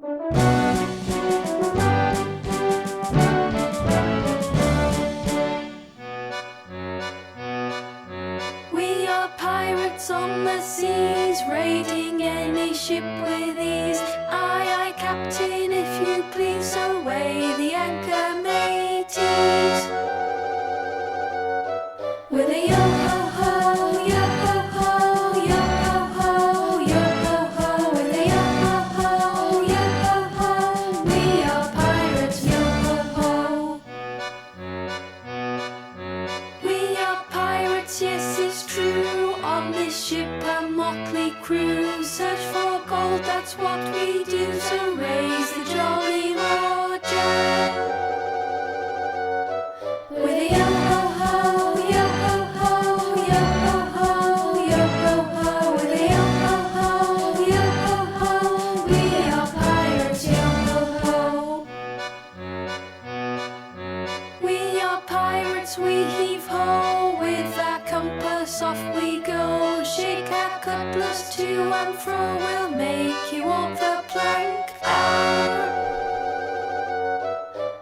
We are pirates on the seas, raiding any ship with ease. Aye, aye, Captain, if you please, so weigh the anchor, mateys. With a yo-ho-ho, yo-ho-ho, yo-ho-ho, yo-ho-ho. With a yo-ho-ho, yo-ho-ho, we are pirates, yo-ho-ho. We are pirates, yes, it's true. On this ship a motley crew. Search for gold, that's what we do. So raise the Jolly Roger. With a yo-ho-ho, yo-ho-ho, yo-ho-ho, yo-ho-ho. With a yo-ho-ho, yo-ho-ho, we are pirates, yo-ho-ho. We are pirates, we heave ho. With our compass off we go. Shake our cutlass to and fro. We'll make you walk the plank. Arrr.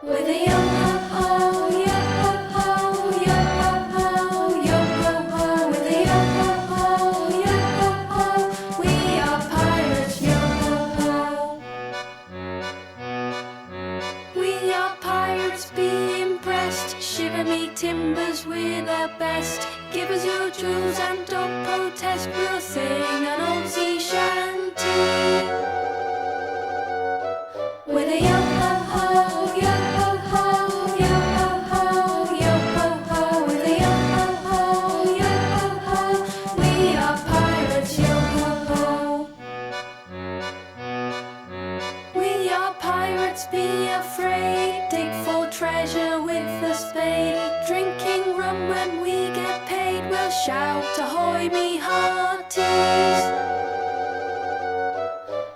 With a yo-ho-ho, yo-ho-ho, yo-ho-ho, yo-ho-ho. With a yo-ho-ho, yo-ho-ho, we are pirates, yo-ho-ho. We are pirates, be impressed. Shiver me timbers, we're the best. Give us your jewels and don't protest. We'll sing an old sea shanty. With a yo-ho-ho, yo-ho-ho, yo-ho-ho, yo-ho-ho. With a yo-ho-ho, yo-ho-ho, we are pirates, yo-ho-ho. We are pirates, be afraid. Dig for treasure with a spade. Drinking rum when we get paid. We'll shout ahoy me hearties.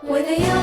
With a yo